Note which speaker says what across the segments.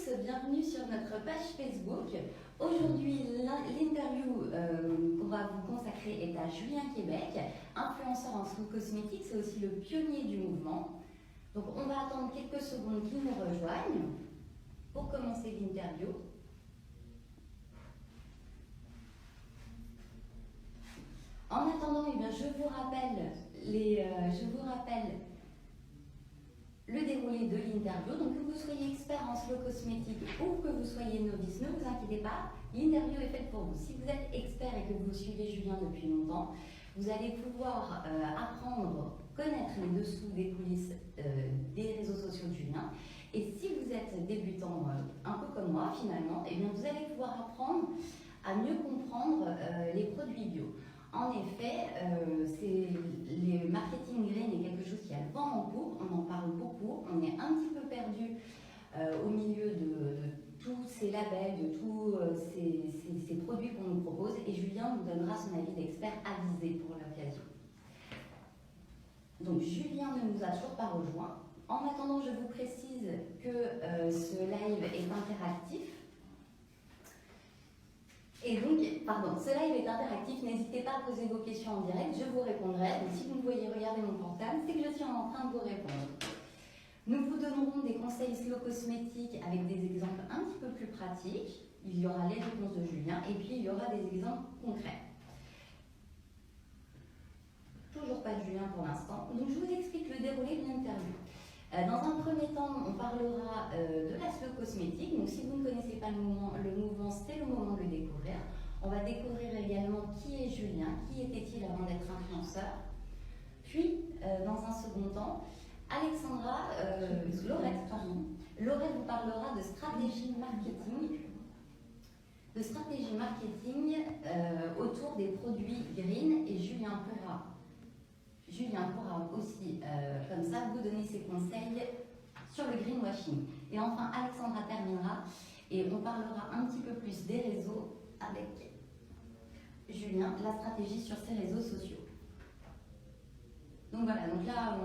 Speaker 1: tous, bienvenue sur notre page Facebook. Aujourd'hui, l'interview qu'on va vous consacrer est à Julien Québec, influenceur en slow cosmétique, c'est aussi le pionnier du mouvement. Donc on va attendre quelques secondes qu'il nous rejoigne pour commencer l'interview. En attendant, eh bien, je vous rappelle le déroulé de l'interview. Donc, que vous soyez expert en slow cosmétique ou que vous soyez novice, ne vous inquiétez pas, l'interview est faite pour vous. Si vous êtes expert et que vous suivez Julien depuis longtemps, vous allez pouvoir apprendre, connaître les dessous des coulisses des réseaux sociaux de Julien. Et si vous êtes débutant, un peu comme moi finalement, eh bien, vous allez pouvoir apprendre à mieux comprendre les produits bio. En effet, le marketing green est quelque chose qui a le vent en poupe, on en parle beaucoup, on est un petit peu perdu au milieu de tous ces labels, de tous ces produits qu'on nous propose, et Julien nous donnera son avis d'expert avisé pour l'occasion. Donc Julien ne nous a toujours pas rejoint. En attendant, je vous précise que ce live est interactif. Et donc, ce live est interactif, n'hésitez pas à poser vos questions en direct, je vous répondrai. Donc si vous me voyez regarder mon portable, c'est que je suis en train de vous répondre. Nous vous donnerons des conseils slow cosmétiques avec des exemples un petit peu plus pratiques. Il y aura les réponses de Julien et puis il y aura des exemples concrets. Toujours pas de Julien pour l'instant. Donc je vous explique le déroulé de l'interview. Dans un premier temps, on parlera de la slow cosmétique. Donc, si vous ne connaissez pas le mouvement, c'est le moment de le découvrir. On va découvrir également qui est Julien, qui était-il avant d'être influenceur. Puis, dans un second temps, Laurette vous parlera de stratégie marketing, autour des produits green, et Julien pourra aussi, comme ça, vous donner ses conseils sur le greenwashing. Et enfin, Alexandra terminera et on parlera un petit peu plus des réseaux avec Julien, la stratégie sur ses réseaux sociaux. Donc voilà, donc là,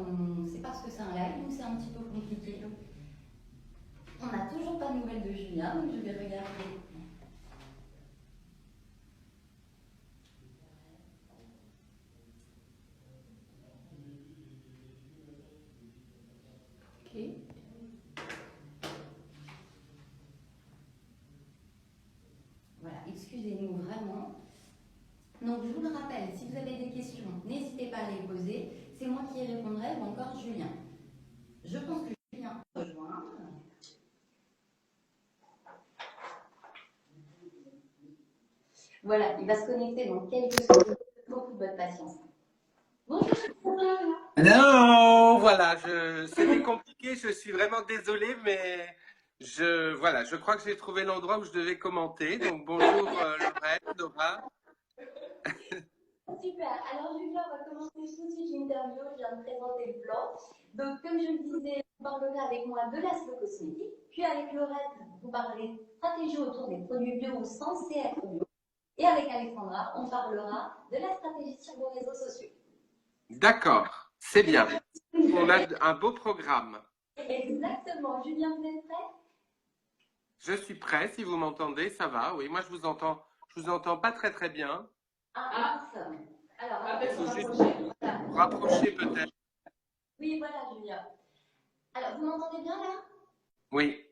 Speaker 1: c'est parce que c'est un live, donc c'est un petit peu compliqué. On n'a toujours pas de nouvelles de Julien, donc je vais regarder. Voilà, excusez-nous vraiment. Donc je vous le rappelle, si vous avez des questions, n'hésitez pas à les poser. C'est moi qui y répondrai ou encore Julien. Je pense que Julien va rejoindre. Voilà, il va se connecter dans quelques secondes. Beaucoup de bonne patience. Bonjour.
Speaker 2: Non, voilà, c'était compliqué, je suis vraiment désolée, mais je crois que j'ai trouvé l'endroit où je devais commenter. Donc bonjour Lorraine, Nora.
Speaker 1: Super, alors Julien, on va commencer tout de suite l'interview, je viens de présenter le plan. Donc comme je le disais, vous parlerez avec moi de la slow cosmétique, puis avec Laurette, vous parlerez stratégie autour des produits bio ou censés être bio. Et avec Alexandra, on parlera de la stratégie sur vos réseaux sociaux.
Speaker 2: D'accord, c'est bien. On a un beau programme.
Speaker 1: Exactement. Julien, vous êtes prêt?
Speaker 2: Je suis prêt, si vous m'entendez, ça va. Oui, moi je vous entends pas très très bien.
Speaker 1: Ah, mince. Alors,
Speaker 2: il faut juste vous rapprocher peut-être.
Speaker 1: Oui, voilà, Julien. Alors, vous m'entendez bien là?
Speaker 2: Oui.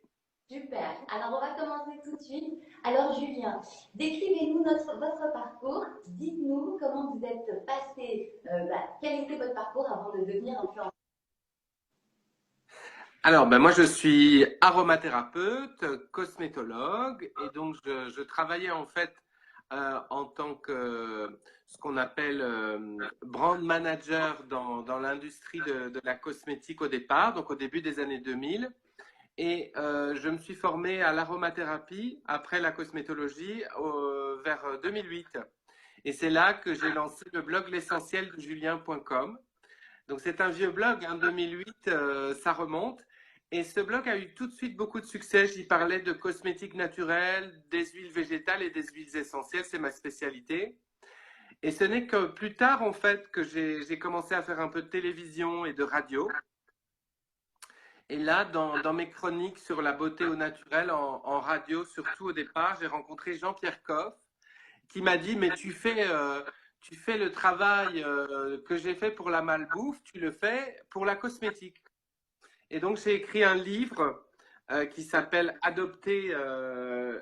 Speaker 1: Super. Alors, on va commencer tout de suite. Alors, Julien, décrivez-nous votre parcours. Dites-nous comment vous êtes passé, quel était votre parcours avant de devenir influenceur?
Speaker 2: Alors, moi, je suis aromathérapeute, cosmétologue, et donc je travaillais en fait en tant que ce qu'on appelle brand manager dans l'industrie de la cosmétique au départ, donc au début des années 2000. Et je me suis formé à l'aromathérapie après la cosmétologie vers 2008. Et c'est là que j'ai lancé le blog l'essentiel de julien.com. Donc c'est un vieux blog, 2008, ça remonte. Et ce blog a eu tout de suite beaucoup de succès. J'y parlais de cosmétiques naturelles, des huiles végétales et des huiles essentielles, c'est ma spécialité. Et ce n'est que plus tard, en fait, que j'ai commencé à faire un peu de télévision et de radio. Et là, dans mes chroniques sur la beauté au naturel, en radio, surtout au départ, j'ai rencontré Jean-Pierre Coff, qui m'a dit, mais tu fais le travail que j'ai fait pour la malbouffe, tu le fais pour la cosmétique. Et donc, j'ai écrit un livre qui s'appelle Adopter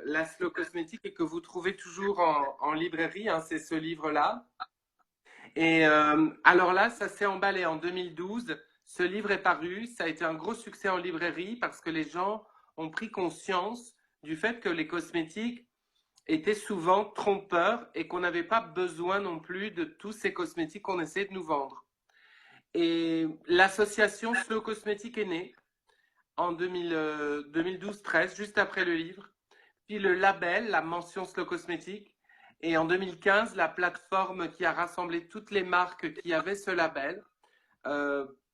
Speaker 2: la slow cosmétique et que vous trouvez toujours en librairie, hein, c'est ce livre-là. Et alors là, ça s'est emballé en 2012. Ce livre est paru, ça a été un gros succès en librairie parce que les gens ont pris conscience du fait que les cosmétiques étaient souvent trompeurs et qu'on n'avait pas besoin non plus de tous ces cosmétiques qu'on essaie de nous vendre. Et l'association Slow Cosmétique est née en 2012-13, juste après le livre. Puis le label, la mention Slow Cosmétique. Et en 2015, la plateforme qui a rassemblé toutes les marques qui avaient ce label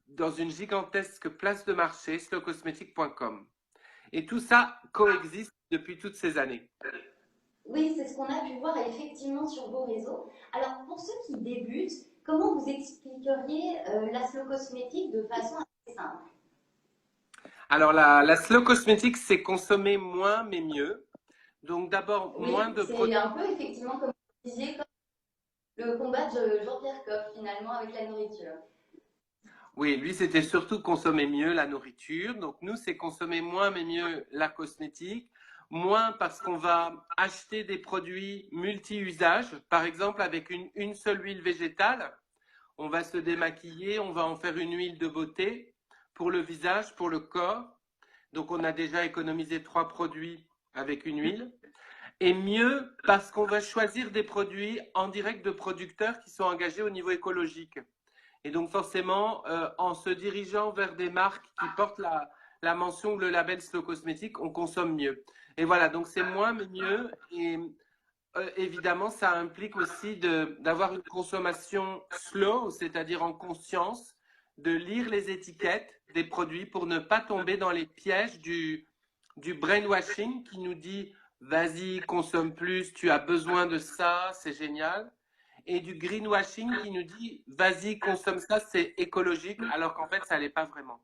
Speaker 2: dans une gigantesque place de marché, slowcosmetic.com. Et tout ça coexiste depuis toutes ces années.
Speaker 1: Oui, c'est ce qu'on a pu voir effectivement sur vos réseaux. Alors, pour ceux qui débutent, comment vous expliqueriez la slow cosmétique de façon assez simple?
Speaker 2: Alors, la slow cosmétique, c'est consommer moins mais mieux. Donc, d'abord,
Speaker 1: Oui,
Speaker 2: moins de
Speaker 1: c'est
Speaker 2: produits.
Speaker 1: un peu effectivement comme vous disiez, comme le combat de Jean-Pierre Coff finalement avec la nourriture.
Speaker 2: Oui, lui, c'était surtout consommer mieux la nourriture. Donc, nous, c'est consommer moins mais mieux la cosmétique. Moins parce qu'on va acheter des produits multi-usages. Par exemple, avec une seule huile végétale, on va se démaquiller, on va en faire une huile de beauté pour le visage, pour le corps. Donc, on a déjà économisé 3 produits avec une huile. Et mieux parce qu'on va choisir des produits en direct de producteurs qui sont engagés au niveau écologique. Et donc forcément, en se dirigeant vers des marques qui portent la mention ou le label Slow Cosmétique, on consomme mieux. Et voilà, donc c'est moins mais mieux. Et évidemment, ça implique aussi d'avoir une consommation slow, c'est-à-dire en conscience, de lire les étiquettes des produits pour ne pas tomber dans les pièges du brainwashing qui nous dit vas-y, consomme plus, tu as besoin de ça, c'est génial. Et du greenwashing qui nous dit vas-y, consomme ça, c'est écologique, alors qu'en fait, ça l'est pas vraiment.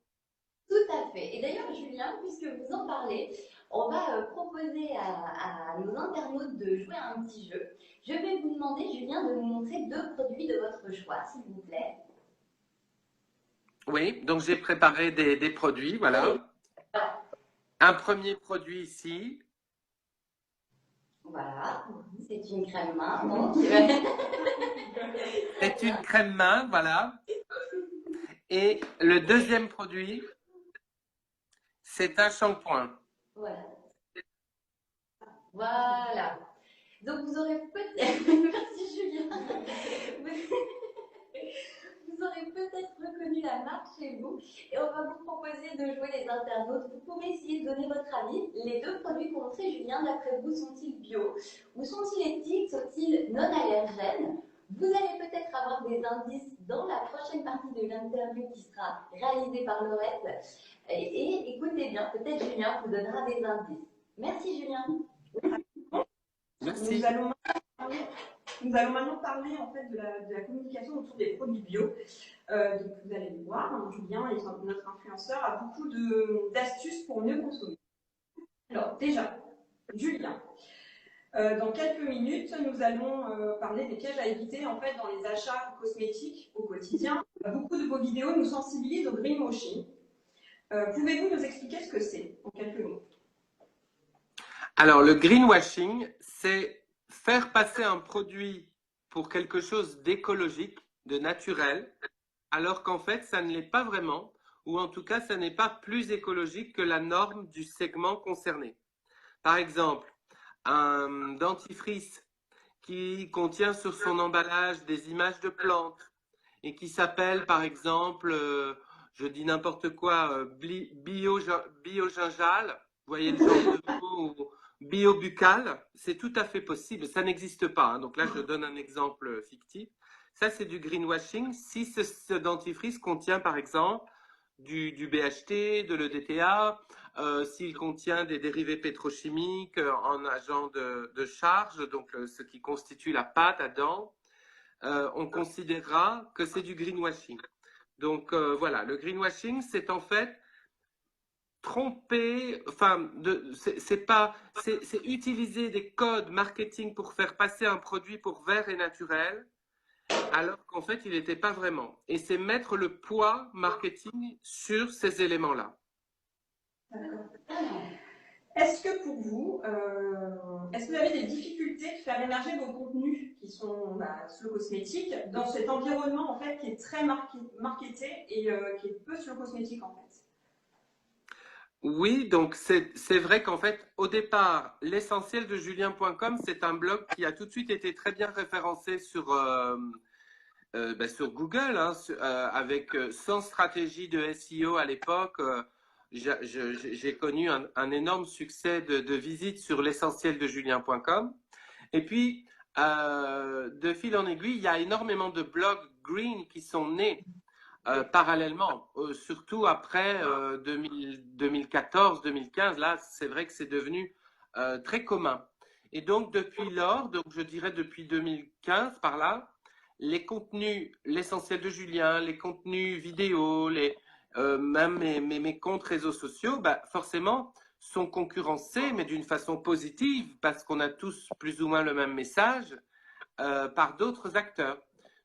Speaker 1: Tout à fait. Et d'ailleurs, Julien, puisque vous en parlez, on va proposer à nos internautes de jouer à un petit jeu. Je vais vous demander, Julien, de nous montrer 2 produits de votre choix, s'il vous plaît.
Speaker 2: Oui, donc j'ai préparé des produits, voilà. Un premier produit ici.
Speaker 1: Voilà, c'est une crème main. Donc,
Speaker 2: C'est une crème main, voilà. Et le deuxième produit, c'est un shampoing.
Speaker 1: voilà. Voilà. Donc vous aurez peut-être. Merci Julien. Vous aurez peut-être reconnu la marque chez vous et on va vous proposer de jouer les internautes. Vous pouvez essayer de donner votre avis. Les 2 produits montrés, Julien, d'après vous, sont-ils bio ou sont-ils éthiques, sont-ils non allergènes? Vous allez peut-être avoir des indices dans la prochaine partie de l'interview qui sera réalisée par Laurette. Et écoutez bien, peut-être Julien vous donnera des indices. Merci Julien.
Speaker 2: Merci.
Speaker 3: Nous allons maintenant parler en fait de la communication autour des produits bio. Donc vous allez le voir, hein, Julien, notre influenceur, a beaucoup d'astuces pour mieux consommer. Alors déjà, Julien, dans quelques minutes, nous allons parler des pièges à éviter en fait dans les achats cosmétiques au quotidien. Beaucoup de vos vidéos nous sensibilisent au greenwashing. Pouvez-vous nous expliquer ce que c'est en quelques mots?
Speaker 2: Alors, le greenwashing, c'est faire passer un produit pour quelque chose d'écologique, de naturel, alors qu'en fait, ça ne l'est pas vraiment, ou en tout cas, ça n'est pas plus écologique que la norme du segment concerné. Par exemple, un dentifrice qui contient sur son emballage des images de plantes et qui s'appelle, par exemple, je dis n'importe quoi, bio-gingal, vous voyez le genre de mot, bio-buccal, c'est tout à fait possible. Ça n'existe pas, hein. Donc là, je donne un exemple fictif. Ça, c'est du greenwashing. Si ce dentifrice contient, par exemple, du BHT, de l'EDTA, s'il contient des dérivés pétrochimiques en agent de charge, donc ce qui constitue la pâte à dents, on considérera que c'est du greenwashing. Donc voilà, le greenwashing, c'est en fait tromper, enfin, c'est utiliser des codes marketing pour faire passer un produit pour vert et naturel, alors qu'en fait, il n'était pas vraiment. Et c'est mettre le poids marketing sur ces éléments-là.
Speaker 3: Est-ce que pour vous, est-ce que vous avez des difficultés de faire émerger vos contenus qui sont sur le cosmétique dans cet environnement en fait qui est très marketé et qui est peu sur le cosmétique en fait?
Speaker 2: Oui, donc c'est vrai qu'en fait, au départ, l'essentiel de julien.com, c'est un blog qui a tout de suite été très bien référencé sur Google, hein, avec 100 stratégies de SEO à l'époque. J'ai connu un énorme succès de visite sur l'essentiel de julien.com. Et puis, de fil en aiguille, il y a énormément de blogs green qui sont nés parallèlement, surtout après 2014-2015. Là, c'est vrai que c'est devenu très commun. Et donc, depuis lors, donc je dirais depuis 2015 par là, les contenus, l'essentiel de Julien, les contenus vidéo, même mes comptes réseaux sociaux, forcément, sont concurrencés, mais d'une façon positive, parce qu'on a tous plus ou moins le même message, par d'autres acteurs.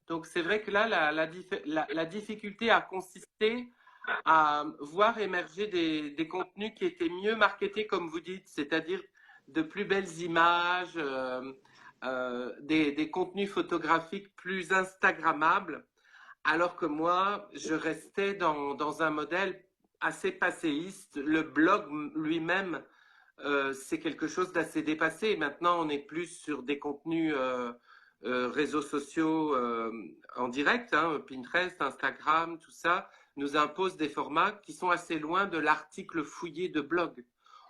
Speaker 2: Donc c'est vrai que là, la difficulté a consisté à voir émerger des contenus qui étaient mieux marketés, comme vous dites, c'est-à-dire de plus belles images, des contenus photographiques plus instagrammables, alors que moi, je restais dans un modèle assez passéiste. Le blog lui-même, c'est quelque chose d'assez dépassé. Maintenant, on est plus sur des contenus réseaux sociaux en direct, hein, Pinterest, Instagram, tout ça, nous impose des formats qui sont assez loin de l'article fouillé de blog.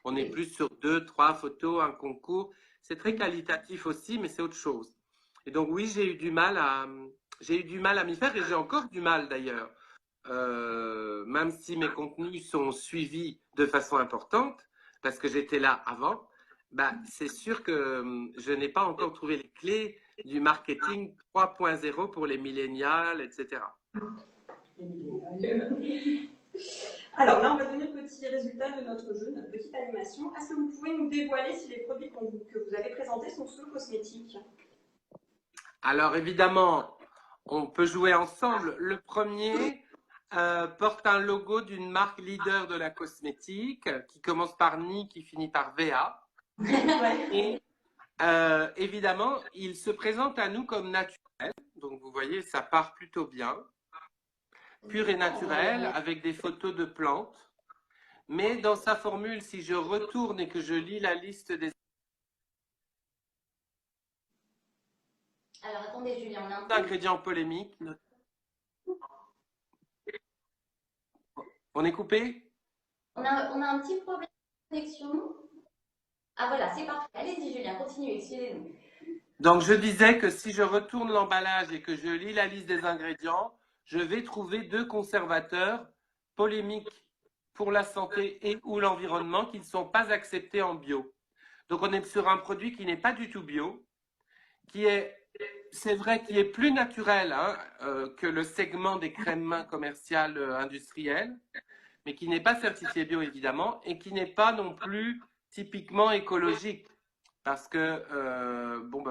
Speaker 2: On est plus sur 2, 3 photos, un concours. C'est très qualitatif aussi, mais c'est autre chose. Et donc oui, j'ai eu du mal à m'y faire, et j'ai encore du mal d'ailleurs. Même si mes contenus sont suivis de façon importante, parce que j'étais là avant, c'est sûr que je n'ai pas encore trouvé les clés du marketing 3.0 pour les millénials, etc.
Speaker 3: Alors là, on va donner le petit résultat de notre jeu, notre petite animation. Est-ce que vous pouvez nous dévoiler si les produits que vous avez présentés sont sous le cosmétique?
Speaker 2: Alors évidemment, on peut jouer ensemble. Le premier porte un logo d'une marque leader de la cosmétique qui commence par Ni, qui finit par VA. Et évidemment, il se présente à nous comme naturel. Donc vous voyez, ça part plutôt bien. Pur et naturel, avec des photos de plantes. Mais dans sa formule, si je retourne et que je lis la liste des
Speaker 1: Alors attendez, Julien, on a
Speaker 2: ingrédients polémiques. On est coupé?
Speaker 1: on a un petit problème de connexion. Ah voilà, c'est parfait. Allez-y, Julien, continuez, excusez-nous.
Speaker 2: Donc, je disais que si je retourne l'emballage et que je lis la liste des ingrédients, je vais trouver 2 conservateurs polémiques pour la santé et ou l'environnement qui ne sont pas acceptés en bio. Donc, on est sur un produit qui n'est pas du tout bio, qui est, c'est vrai, qui est plus naturel que le segment des crèmes mains commerciales industrielles, mais qui n'est pas certifié bio évidemment, et qui n'est pas non plus typiquement écologique. Parce que,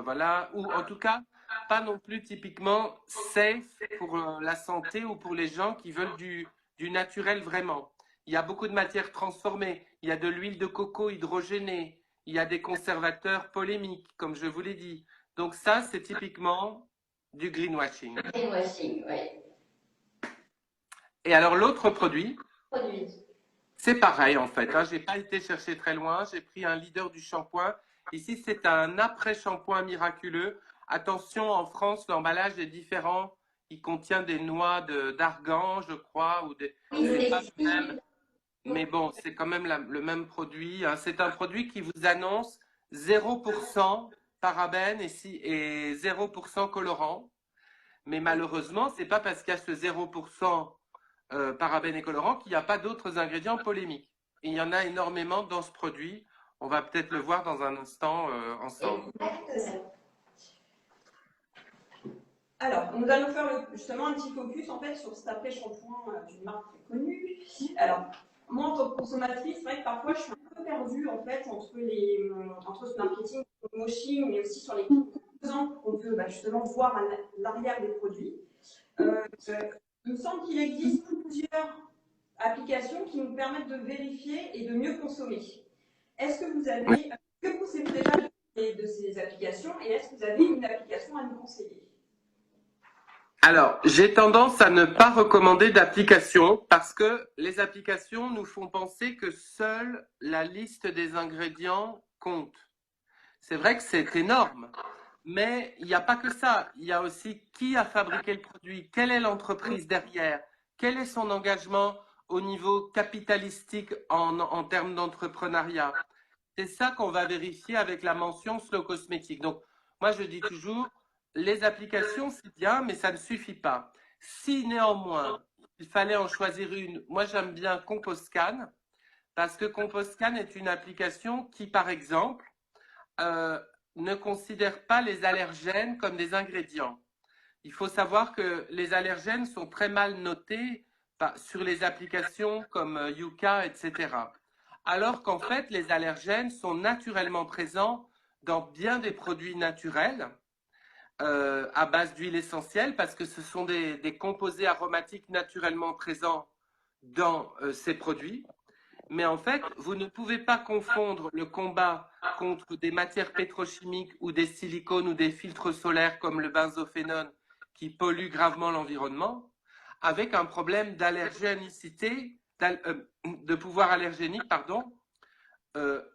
Speaker 2: voilà, ou en tout cas, pas non plus typiquement safe pour la santé ou pour les gens qui veulent du naturel vraiment. Il y a beaucoup de matières transformées, il y a de l'huile de coco hydrogénée, il y a des conservateurs polémiques, comme je vous l'ai dit. Donc ça, c'est typiquement du greenwashing.
Speaker 1: Greenwashing, oui.
Speaker 2: Et alors l'autre produit,
Speaker 1: Produit.
Speaker 2: c'est pareil en fait. Je n'ai pas été chercher très loin, j'ai pris un leader du shampoing. Ici, c'est un après-shampoing miraculeux. Attention, en France, l'emballage est différent. Il contient des noix d'argan, je crois, ou des.
Speaker 1: Oui,
Speaker 2: C'est pas
Speaker 1: c'est
Speaker 2: le même. Mais bon, c'est quand même le même produit. C'est un produit qui vous annonce 0% parabènes et 0% colorant. Mais malheureusement, c'est pas parce qu'il y a ce 0% parabènes et colorants qu'il n'y a pas d'autres ingrédients polémiques. Et il y en a énormément dans ce produit. On va peut-être le voir dans un instant ensemble.
Speaker 1: Exactement.
Speaker 3: Alors, nous allons faire justement un petit focus en fait sur cet après-shampoing d'une marque très connue. Alors, moi, en tant que consommatrice, c'est vrai que parfois, je suis un peu perdue, en fait, entre ce marketing, le washing, mais aussi sur les exemples qu'on peut justement voir à l'arrière des produits. Il me semble qu'il existe plusieurs applications qui nous permettent de vérifier et de mieux consommer. Est-ce que vous avez, que pensez-vous déjà de ces applications et est-ce que vous avez une application à nous conseiller?
Speaker 2: Alors, j'ai tendance à ne pas recommander d'application parce que les applications nous font penser que seule la liste des ingrédients compte. C'est vrai que c'est énorme, mais il n'y a pas que ça. Il y a aussi qui a fabriqué le produit, quelle est l'entreprise derrière, quel est son engagement au niveau capitalistique en termes d'entrepreneuriat. C'est ça qu'on va vérifier avec la mention Slow Cosmétique. Donc, moi, je dis toujours, les applications, c'est bien, mais ça ne suffit pas. Si néanmoins, il fallait en choisir une, moi, j'aime bien CompoScan, parce que CompoScan est une application qui, par exemple, ne considère pas les allergènes comme des ingrédients. Il faut savoir que les allergènes sont très mal notés sur les applications comme Yuka, etc. Alors qu'en fait, les allergènes sont naturellement présents dans bien des produits naturels à base d'huile essentielle parce que ce sont des composés aromatiques naturellement présents dans ces produits. Mais en fait, vous ne pouvez pas confondre le combat contre des matières pétrochimiques ou des silicones ou des filtres solaires comme le benzophénone qui polluent gravement l'environnement avec un problème d'allergénicité, de pouvoir allergénique, pardon.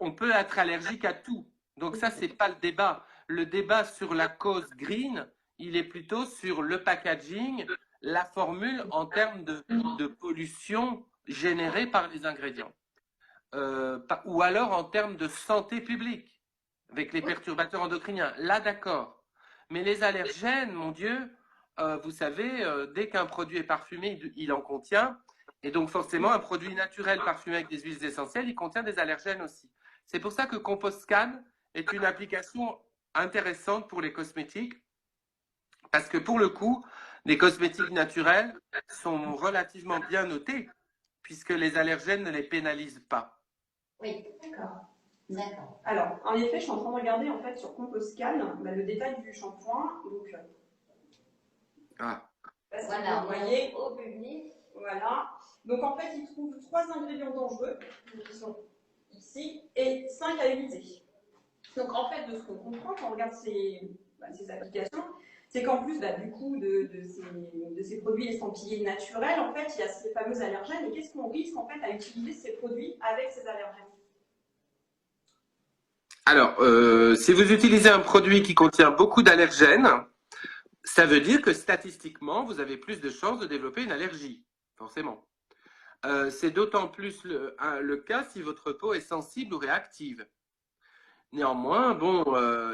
Speaker 2: On peut être allergique à tout. Donc ça, c'est pas le débat. Le débat sur la cause green, il est plutôt sur le packaging, la formule en termes de pollution générée par les ingrédients. Ou alors en termes de santé publique, avec les perturbateurs endocriniens. Là, d'accord. Mais les allergènes, mon Dieu, vous savez, dès qu'un produit est parfumé, il en contient. Et donc, forcément, un produit naturel parfumé avec des huiles essentielles, il contient des allergènes aussi. C'est pour ça que CompoScan est une application intéressante pour les cosmétiques. Parce que pour le coup, les cosmétiques naturels sont relativement bien notés, puisque les allergènes ne les pénalisent pas.
Speaker 1: Oui, d'accord. D'accord.
Speaker 3: Alors, en effet, je suis en train de regarder en fait sur CompoScan le détail du shampoing. Donc,
Speaker 1: voilà,
Speaker 3: vous voyez
Speaker 1: au public.
Speaker 3: Voilà. Donc, en fait, ils trouvent 3 ingrédients dangereux qui sont ici et 5 à éviter. Donc, en fait, de ce qu'on comprend quand on regarde ces applications, c'est qu'en plus, du coup, de ces produits estampillés naturels, en fait, il y a ces fameux allergènes. Et qu'est-ce qu'on risque, en fait, à utiliser ces produits avec ces allergènes?
Speaker 2: Alors, si vous utilisez un produit qui contient beaucoup d'allergènes, ça veut dire que statistiquement, vous avez plus de chances de développer une allergie, forcément. C'est d'autant plus le cas si votre peau est sensible ou réactive. Néanmoins, bon,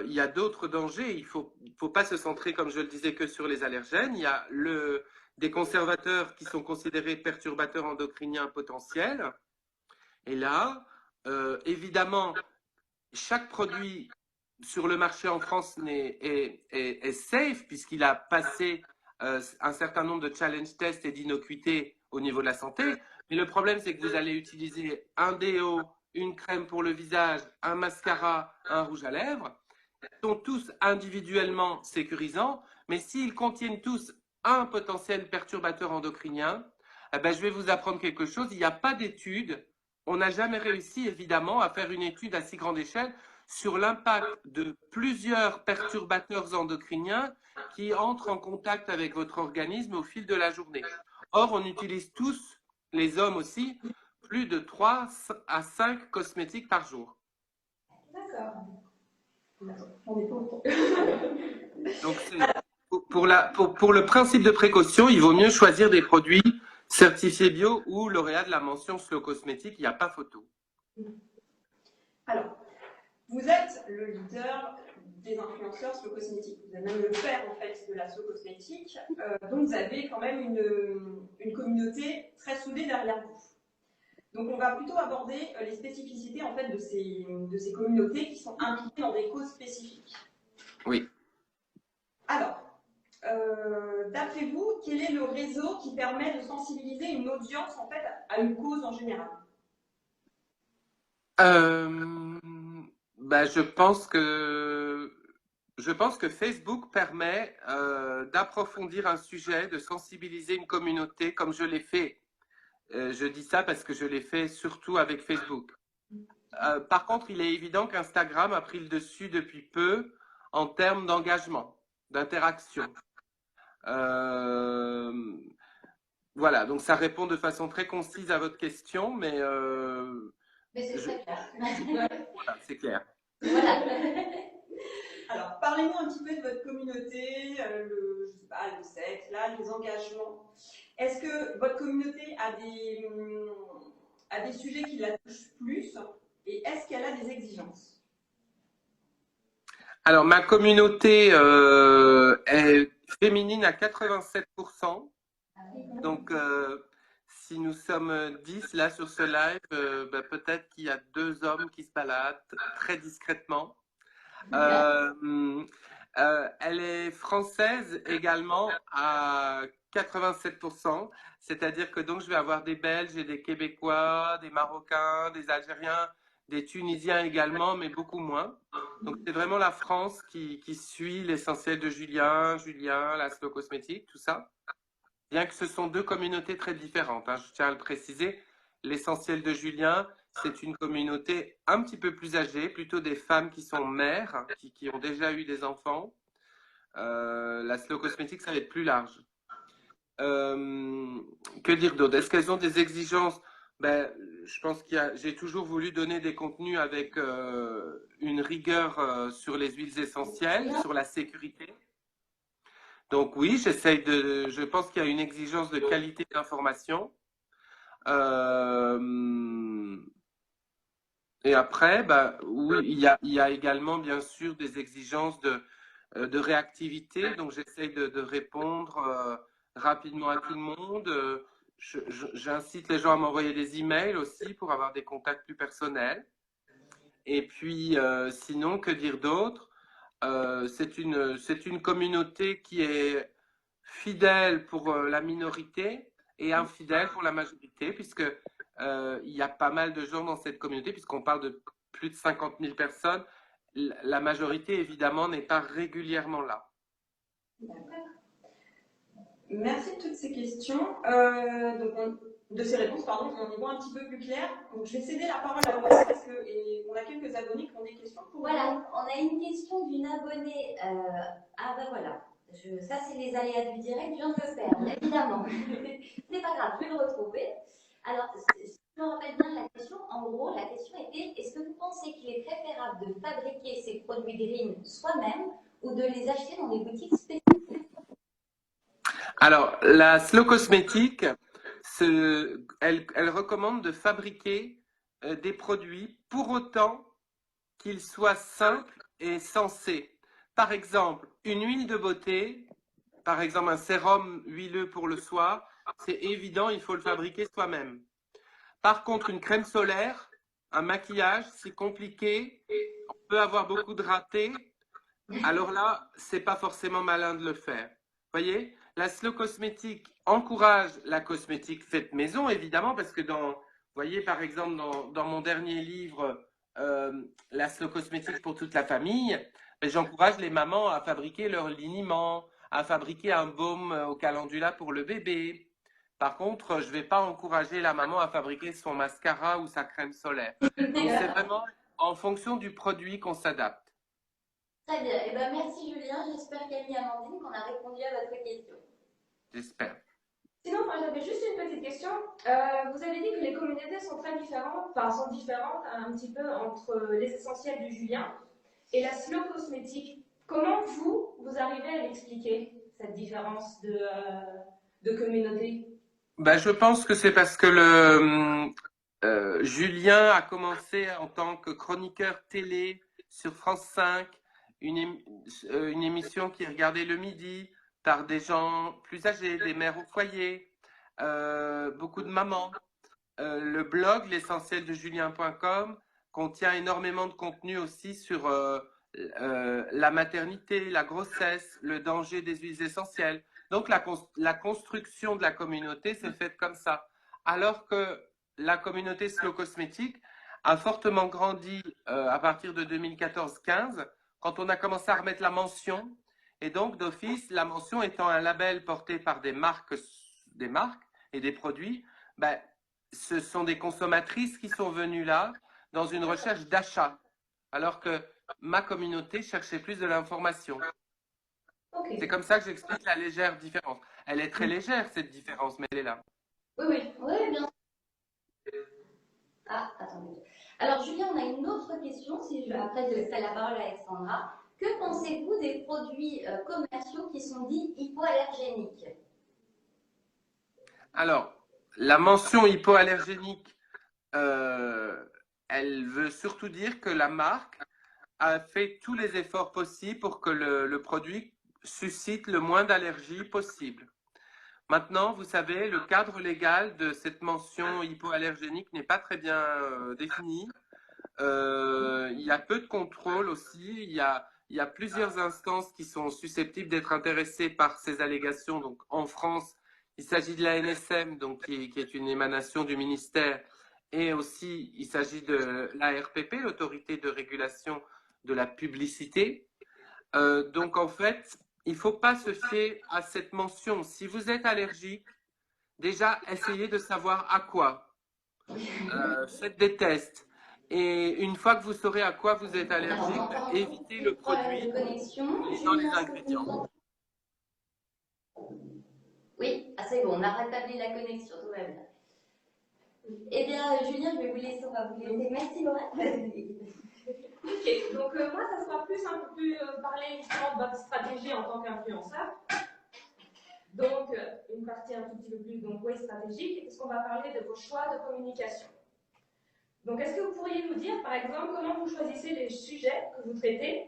Speaker 2: il y a d'autres dangers. Il faut pas se centrer, comme je le disais, que sur les allergènes. Il y a des conservateurs qui sont considérés perturbateurs endocriniens potentiels. Et là, évidemment, chaque produit sur le marché en France est safe puisqu'il a passé un certain nombre de challenge tests et d'innocuité au niveau de la santé. Mais le problème, c'est que vous allez utiliser un déo, une crème pour le visage, un mascara, un rouge à lèvres. Ils sont tous individuellement sécurisants, mais s'ils contiennent tous un potentiel perturbateur endocrinien, eh ben, je vais vous apprendre quelque chose. Il n'y a pas d'étude. On n'a jamais réussi, évidemment, à faire une étude à si grande échelle sur l'impact de plusieurs perturbateurs endocriniens qui entrent en contact avec votre organisme au fil de la journée. Or, on utilise tous, les hommes aussi, plus de 3 à 5 cosmétiques par jour.
Speaker 3: D'accord. On est pas autant.
Speaker 2: Donc, pour le principe de précaution, il vaut mieux choisir des produits certifiés bio ou lauréats de la mention Slow Cosmétique, il n'y a pas photo.
Speaker 3: Alors, vous êtes le leader des influenceurs Slow Cosmétique. Vous êtes même le père en fait de la Slow Cosmétique. Donc vous avez quand même une communauté très soudée derrière vous. Donc on va plutôt aborder les spécificités en fait de ces communautés qui sont impliquées dans des causes spécifiques.
Speaker 2: Oui.
Speaker 3: Alors, d'après vous, quel est le réseau qui permet de sensibiliser une audience en fait à une cause en général?
Speaker 2: Euh, bah, je pense que Facebook permet d'approfondir un sujet, de sensibiliser une communauté comme je l'ai fait. Je dis ça parce que je l'ai fait surtout avec Facebook. Par contre, il est évident qu'Instagram a pris le dessus depuis peu en termes d'engagement, d'interaction. Euh, voilà, donc ça répond de façon très concise à votre question, mais
Speaker 1: Mais c'est
Speaker 2: je,
Speaker 1: très clair.
Speaker 2: voilà, c'est clair.
Speaker 1: Voilà.
Speaker 3: Alors, parlez-nous un petit peu de votre communauté, je sais pas, le sexe, là, les engagements. Est-ce que votre communauté a des sujets qui la touchent plus et est-ce qu'elle a des exigences?
Speaker 2: Alors, ma communauté est féminine à 87%. Donc, si nous sommes 10 là sur ce live, bah, peut-être qu'il y a 2 hommes qui se baladent très discrètement. Elle est française également à 87%, c'est-à-dire que donc je vais avoir des Belges et des Québécois, des Marocains, des Algériens, des Tunisiens également, mais beaucoup moins. Donc c'est vraiment la France qui suit l'essentiel de Julien, la Slow Cosmétique, tout ça. Bien que ce sont 2 communautés très différentes, hein, je tiens à le préciser. L'essentiel de Julien, c'est une communauté un petit peu plus âgée, plutôt des femmes qui sont mères, qui ont déjà eu des enfants. La Slow Cosmétique, ça va être plus large. Que dire d'autre? Est-ce qu'elles ont des exigences? Ben, je pense j'ai toujours voulu donner des contenus avec une rigueur sur les huiles essentielles, sur la sécurité. Donc oui, je pense qu'il y a une exigence de qualité d'information. Et après, bah, oui, il y a également bien sûr des exigences de réactivité. Donc j'essaye de répondre rapidement à tout le monde. J'incite les gens à m'envoyer des emails aussi pour avoir des contacts plus personnels. Et puis sinon, que dire d'autre? C'est une communauté qui est fidèle pour la minorité et infidèle pour la majorité, puisque il y a pas mal de gens dans cette communauté, puisqu'on parle de plus de 50 000 personnes. La majorité, évidemment, n'est pas régulièrement là.
Speaker 3: Merci de toutes ces questions. De ces réponses, pardon, on y voit un petit peu plus clair. Donc, je vais céder la parole à Rose parce qu'on a quelques abonnés qui ont des questions.
Speaker 1: Voilà, on a une question d'une abonnée. Ah ben voilà, ça c'est les aléas du direct, je viens de le faire, évidemment. C'est pas grave, je vais le retrouver. Alors, si je me rappelle bien la question, en gros, la question était, est-ce que vous pensez qu'il est préférable de fabriquer ces produits green soi-même ou de les acheter dans des boutiques spécialisées?
Speaker 2: Alors, la Slow Cosmétique, elle recommande de fabriquer des produits pour autant qu'ils soient simples et sensés. Par exemple, une huile de beauté, par exemple un sérum huileux pour le soir, c'est évident, il faut le fabriquer soi-même. Par contre, une crème solaire, un maquillage, c'est compliqué, on peut avoir beaucoup de ratés. Alors là, c'est pas forcément malin de le faire. Vous voyez, la Slow Cosmétique encourage la cosmétique faite maison, évidemment, parce que vous voyez, par exemple, dans mon dernier livre, la Slow Cosmétique pour toute la famille, j'encourage les mamans à fabriquer leur liniment, à fabriquer un baume au calendula pour le bébé. Par contre, je ne vais pas encourager la maman à fabriquer son mascara ou sa crème solaire. Donc, c'est vraiment en fonction du produit qu'on s'adapte.
Speaker 1: Très bien, et ben merci Julien, j'espère Camille et Amandine qu'on a répondu à votre question.
Speaker 2: J'espère.
Speaker 4: Sinon, moi j'avais juste une petite question. Vous avez dit que les communautés sont très différentes, sont différentes un petit peu entre les essentiels du Julien et la Slow Cosmétique. Comment vous arrivez à l'expliquer, cette différence de communauté?
Speaker 2: Ben, je pense que c'est parce que Julien a commencé en tant que chroniqueur télé sur France 5, une émission qui est regardée le midi par des gens plus âgés, des mères au foyer, beaucoup de mamans. Le blog, l'essentiel de Julien.com, contient énormément de contenu aussi sur la maternité, la grossesse, le danger des huiles essentielles. Donc la construction de la communauté s'est faite comme ça. Alors que la communauté Slow Cosmétique a fortement grandi à partir de 2014-15, quand on a commencé à remettre la mention. Et donc, d'office, la mention étant un label porté par des marques et des produits, ben, ce sont des consommatrices qui sont venues là dans une recherche d'achat, alors que ma communauté cherchait plus de l'information.
Speaker 4: Ok.
Speaker 2: C'est comme ça que j'explique la légère différence. Elle est très légère, cette différence, mais elle est là.
Speaker 4: Oui, oui.
Speaker 1: Oui, bien sûr. Ah, attendez. Alors, Julien, on a une autre question. Après, je laisserai la parole à Alexandra. Que pensez-vous des produits commerciaux qui sont dits hypoallergéniques?
Speaker 2: Alors, la mention hypoallergénique, elle veut surtout dire que la marque a fait tous les efforts possibles pour que le produit suscite le moins d'allergies possible. Maintenant, vous savez, le cadre légal de cette mention hypoallergénique n'est pas très bien défini. Il y a peu de contrôle aussi. Il y a plusieurs instances qui sont susceptibles d'être intéressées par ces allégations. Donc, en France, il s'agit de l'ANSM, donc qui est une émanation du ministère, et aussi il s'agit de l'ARPP, l'autorité de régulation de la publicité. Donc, en fait, il ne faut pas se fier à cette mention. Si vous êtes allergique, déjà, essayez de savoir à quoi. Faites des tests. Et une fois que vous saurez à quoi vous êtes allergique, évitez le produit
Speaker 1: de connexion.
Speaker 2: lisant les
Speaker 1: Julien, est-ce que vous
Speaker 2: ingrédients.
Speaker 1: nous entendez? Oui, ah, c'est bon, on a rétabli la connexion, tout va bien. Eh bien, Julien, je vais vous laisser, on va vous laisser. Merci, Laura.
Speaker 4: Ok, donc moi, ça sera plus un peu plus parler justement de votre stratégie en tant qu'influenceur. Donc, une partie un tout petit peu plus, donc oui, stratégique, puisqu'on va parler de vos choix de communication. Donc, est-ce que vous pourriez nous dire, par exemple, comment vous choisissez les sujets que vous traitez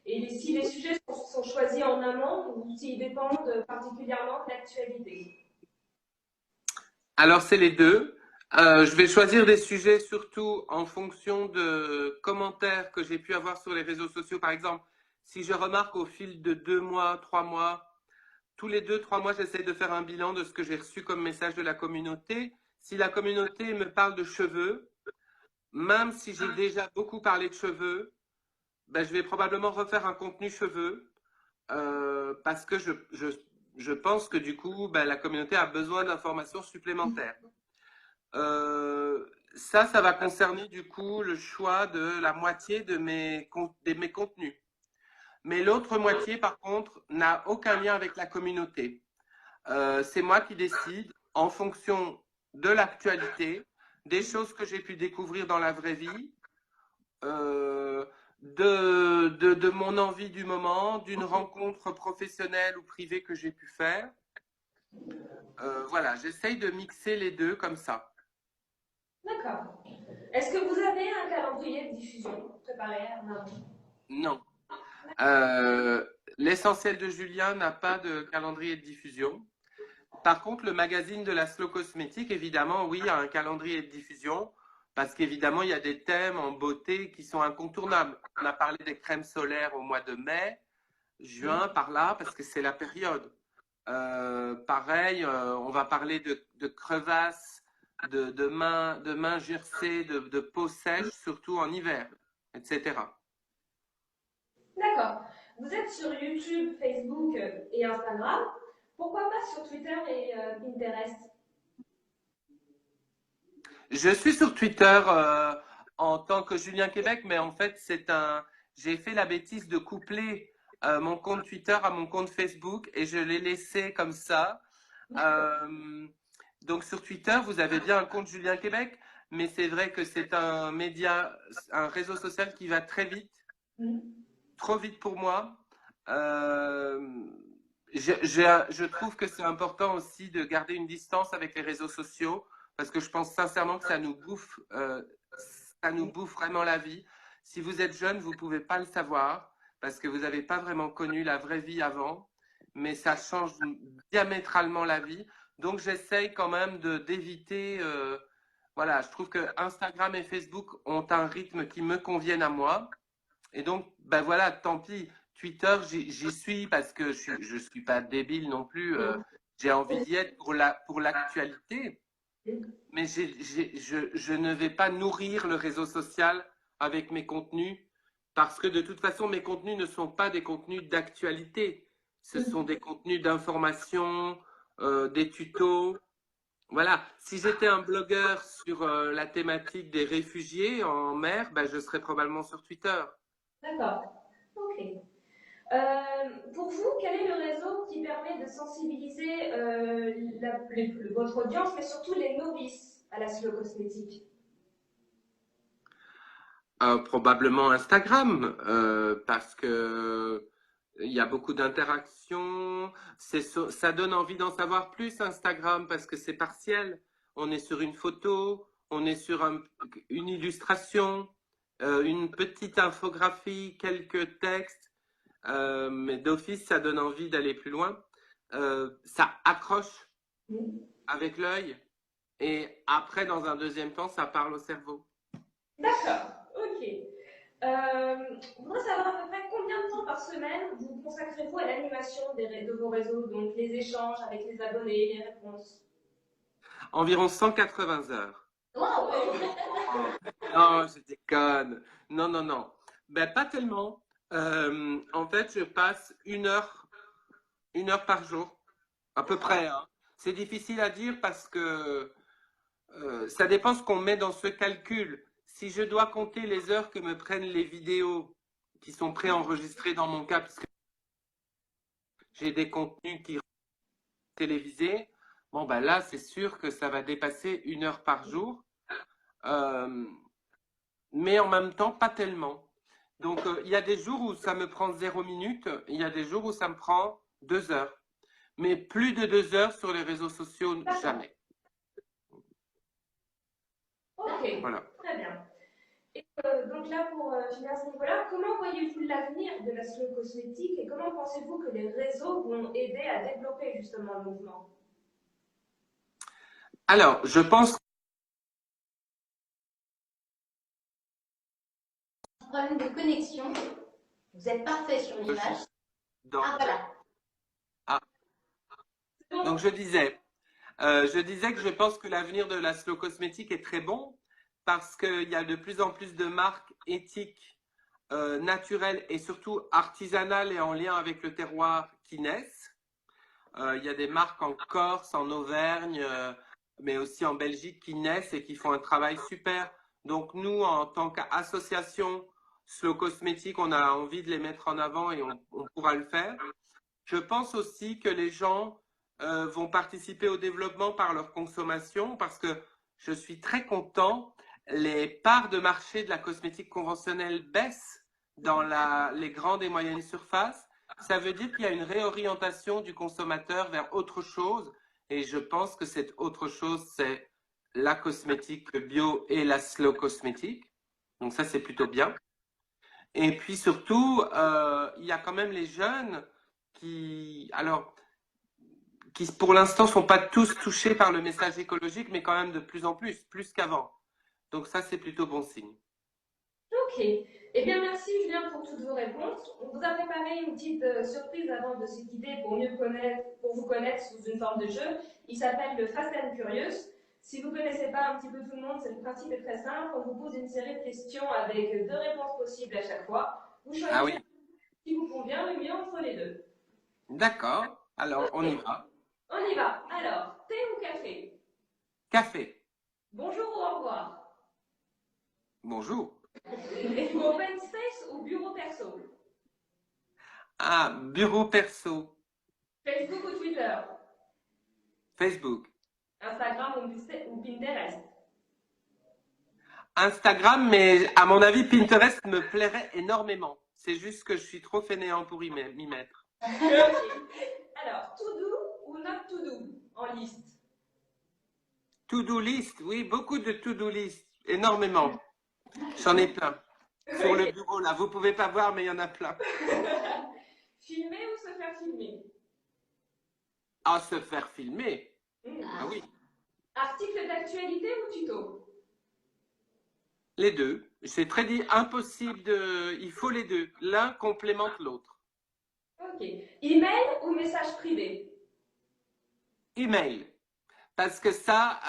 Speaker 4: et si les sujets sont choisis en amont ou s'ils dépendent particulièrement de l'actualité?
Speaker 2: Alors, c'est les deux. Je vais choisir des sujets surtout en fonction de commentaires que j'ai pu avoir sur les réseaux sociaux. Par exemple, si je remarque au fil de 2 mois, 3 mois, tous les 2-3 mois, j'essaie de faire un bilan de ce que j'ai reçu comme message de la communauté. Si la communauté me parle de cheveux, même si j'ai déjà beaucoup parlé de cheveux, ben, je vais probablement refaire un contenu cheveux parce que je pense que du coup, ben, la communauté a besoin d'informations supplémentaires. Ça va concerner du coup le choix de la moitié de mes contenus. Mais l'autre moitié, par contre, n'a aucun lien avec la communauté. C'est moi qui décide en fonction de l'actualité, des choses que j'ai pu découvrir dans la vraie vie, de mon envie du moment, d'une rencontre professionnelle ou privée que j'ai pu faire. Voilà, j'essaye de mixer les deux comme ça.
Speaker 4: D'accord. Est-ce que vous avez un calendrier de diffusion préparé en amont?
Speaker 2: Non. L'essentiel de Julien n'a pas de calendrier de diffusion. Par contre, le magazine de la Slow Cosmétique, évidemment, oui, a un calendrier de diffusion parce qu'évidemment, il y a des thèmes en beauté qui sont incontournables. On a parlé des crèmes solaires au mois de mai, juin, par là, parce que c'est la période. Pareil, on va parler de crevasses, de mains gercées, de peau sèche, surtout en hiver, etc.
Speaker 4: D'accord. Vous êtes sur YouTube, Facebook et Instagram. Pourquoi pas sur Twitter et Pinterest?
Speaker 2: Je suis sur Twitter en tant que Julien Québec, mais en fait, j'ai fait la bêtise de coupler mon compte Twitter à mon compte Facebook et je l'ai laissé comme ça. Donc sur Twitter, vous avez bien un compte Julien Québec, mais c'est vrai que c'est un média, un réseau social qui va très vite, trop vite pour moi. Je trouve que c'est important aussi de garder une distance avec les réseaux sociaux parce que je pense sincèrement que ça nous bouffe vraiment la vie. Si vous êtes jeune, vous ne pouvez pas le savoir parce que vous n'avez pas vraiment connu la vraie vie avant, mais ça change diamétralement la vie. Donc j'essaye quand même d'éviter. Voilà, je trouve que Instagram et Facebook ont un rythme qui me convienne à moi. Et donc, ben voilà, tant pis. Twitter, j'y suis parce que je ne suis pas débile non plus. J'ai envie d'y être pour l'actualité. mais je ne vais pas nourrir le réseau social avec mes contenus parce que de toute façon, mes contenus ne sont pas des contenus d'actualité. Ce sont des contenus d'information, des tutos. Voilà, si j'étais un blogueur sur la thématique des réfugiés en mer, ben, je serais probablement sur Twitter.
Speaker 4: D'accord. Ok. Pour vous, quel est le réseau qui permet de sensibiliser votre audience, mais surtout les novices à la slow cosmétique?
Speaker 2: Probablement Instagram, parce que il y a beaucoup d'interactions. Ça donne envie d'en savoir plus, Instagram, parce que c'est partiel. On est sur une photo, on est sur une illustration, une petite infographie, quelques textes. Mais d'office, ça donne envie d'aller plus loin. Ça accroche avec l'œil. Et après, dans un deuxième temps, ça parle au cerveau.
Speaker 4: D'accord, ok. Je voudrais savoir à peu près combien de temps par semaine vous consacrez-vous à l'animation de vos réseaux, donc les échanges avec les abonnés, les réponses?
Speaker 2: Environ 180 heures.
Speaker 1: Wow.
Speaker 2: Non, je déconne. Non, non, non. Ben, pas tellement. En fait, je passe une heure par jour, à peu près, hein. C'est difficile à dire parce que ça dépend ce qu'on met dans ce calcul. Si je dois compter les heures que me prennent les vidéos qui sont préenregistrées dans mon cas, puisque j'ai des contenus qui sont télévisés, bon, ben là, c'est sûr que ça va dépasser une heure par jour. Mais en même temps, pas tellement. Donc, il y a des jours où ça me prend 0 minute, il y a des jours où ça me prend 2 heures. Mais plus de 2 heures sur les réseaux sociaux, jamais.
Speaker 4: Ok,
Speaker 2: Voilà.
Speaker 4: très bien. Et donc là, pour finir à ce niveau-là, comment voyez-vous l'avenir de la slow cosmétique et comment pensez-vous que les réseaux vont aider à développer justement le mouvement?
Speaker 2: Alors, je pense
Speaker 1: Problème de connexion. Vous êtes parfait sur l'image.
Speaker 2: dans...
Speaker 1: Ah voilà.
Speaker 2: Ah. Donc, je disais que je pense que l'avenir de la slow cosmétique est très bon parce qu'il y a de plus en plus de marques éthiques, naturelles et surtout artisanales et en lien avec le terroir qui naissent. Il y a des marques en Corse, en Auvergne, mais aussi en Belgique qui naissent et qui font un travail super. Donc nous, en tant qu'association Slow Cosmétique, on a envie de les mettre en avant et on pourra le faire. Je pense aussi que les gens vont participer au développement par leur consommation parce que je suis très content. Les parts de marché de la cosmétique conventionnelle baissent dans les grandes et moyennes surfaces. Ça veut dire qu'il y a une réorientation du consommateur vers autre chose. Et je pense que cette autre chose, c'est la cosmétique bio et la slow cosmétique. Donc ça, c'est plutôt bien. Et puis surtout, il y a quand même les jeunes qui pour l'instant, ne sont pas tous touchés par le message écologique, mais quand même de plus en plus qu'avant. Donc ça, c'est plutôt bon signe.
Speaker 4: Ok. Eh bien, merci Julien pour toutes vos réponses. On vous a préparé une petite surprise avant de se quitter pour vous connaître sous une forme de jeu. Il s'appelle le Fast and Curious. Si vous ne connaissez pas un petit peu tout le monde, le principe est très simple. On vous pose une série de questions avec 2 réponses possibles à chaque fois. Vous choisissez
Speaker 2: Ah oui.
Speaker 4: qui vous convient le mieux entre les deux.
Speaker 2: D'accord. Alors, on y va.
Speaker 4: On y va. Alors, thé ou café?
Speaker 2: Café.
Speaker 4: Bonjour ou au revoir?
Speaker 2: Bonjour.
Speaker 4: Open space ou bureau perso?
Speaker 2: Ah, bureau perso.
Speaker 4: Facebook ou Twitter?
Speaker 2: Facebook.
Speaker 4: Instagram ou Pinterest?
Speaker 2: Instagram, mais à mon avis, Pinterest me plairait énormément. C'est juste que je suis trop fainéant pour m'y mettre.
Speaker 4: Okay. Alors, to do ou not to do en liste?
Speaker 2: To-do list, oui, beaucoup de to-do list, énormément. J'en ai plein. Sur le bureau, là, vous ne pouvez pas voir, mais il y en a plein.
Speaker 4: Filmer ou se faire filmer?
Speaker 2: Ah, se faire filmer. Ah oui.
Speaker 4: Article d'actualité ou tuto?
Speaker 2: Les deux. C'est très impossible de... Il faut les deux. L'un complémente l'autre.
Speaker 4: Ok. Email ou message privé?
Speaker 2: Email. parce que ça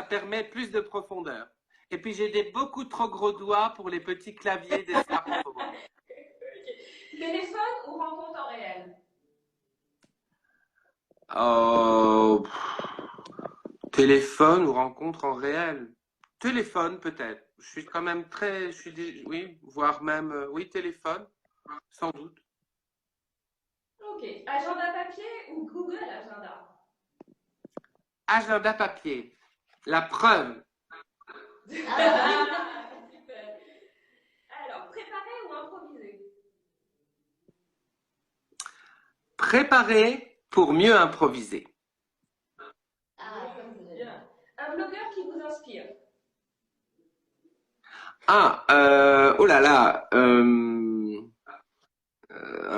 Speaker 2: permet plus de profondeur. Et puis j'ai des beaucoup trop gros doigts pour les petits claviers des smartphones.
Speaker 4: Téléphone ou rencontre en réel?
Speaker 2: Oh, téléphone ou rencontre en réel? Téléphone peut-être. Je suis quand même très, oui, voire même, oui, téléphone, sans doute.
Speaker 4: Ok. Agenda papier ou Google Agenda?
Speaker 2: Agenda papier. La preuve.
Speaker 4: Super. Alors, préparer ou improviser?
Speaker 2: Préparer pour mieux improviser.
Speaker 1: Ah, ça, c'est
Speaker 4: Bien. Un blogueur qui vous inspire?
Speaker 2: Oh là là, un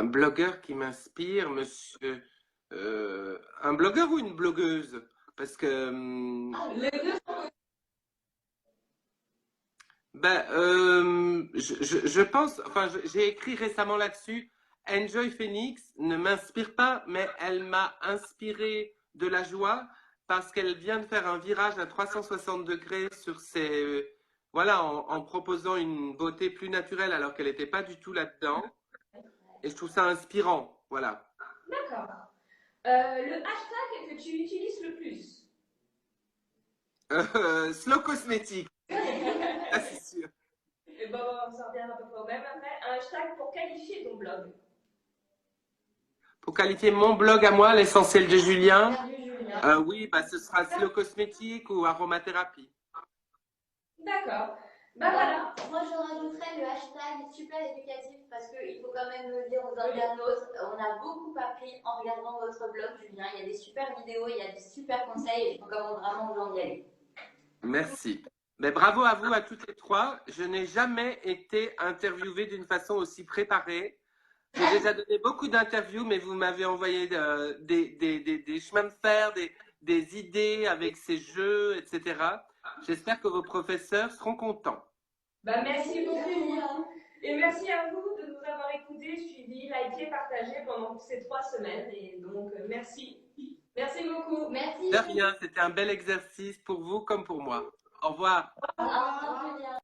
Speaker 2: blogueur qui m'inspire, monsieur. Un blogueur ou une blogueuse? Parce que,
Speaker 4: Les deux.
Speaker 2: je pense, enfin, j'ai écrit récemment là-dessus. Enjoy Phoenix ne m'inspire pas, mais elle m'a inspiré de la joie parce qu'elle vient de faire un virage à 360 degrés sur ses, voilà, en proposant une beauté plus naturelle alors qu'elle n'était pas du tout là-dedans. Et je trouve ça inspirant, voilà.
Speaker 4: D'accord. Le hashtag que tu utilises le plus?
Speaker 2: Slow cosmétique, ça c'est sûr.
Speaker 4: Et ben, on s'en revient à peu près au même après. Un hashtag pour qualifier ton blog?
Speaker 2: Pour qualifier mon blog à moi, l'essentiel de Julien,
Speaker 1: Salut Julien.
Speaker 2: oui, bah, ce sera slow cosmétique ou aromathérapie.
Speaker 4: D'accord. Bah voilà.
Speaker 1: Moi, je rajouterais le hashtag super éducatif parce qu'il faut quand même le dire aux internautes. On a beaucoup appris en regardant votre blog, Julien. Il y a des super vidéos, il y a des super conseils et je recommande vraiment aux gens d'y aller.
Speaker 2: Merci. Mais bravo à vous, à toutes les trois. Je n'ai jamais été interviewée d'une façon aussi préparée. J'ai déjà donné beaucoup d'interviews, mais vous m'avez envoyé des chemins de fer, des idées avec ces jeux, etc. J'espère que vos professeurs seront contents.
Speaker 4: Bah merci beaucoup.
Speaker 1: Julien.
Speaker 4: Et merci à vous de nous avoir écoutés, suivis, likés, partagés pendant ces 3 semaines. Et donc, merci. Merci beaucoup.
Speaker 1: Merci.
Speaker 2: De rien, c'était un bel exercice pour vous comme pour moi. Au revoir.
Speaker 1: Au revoir, Julien.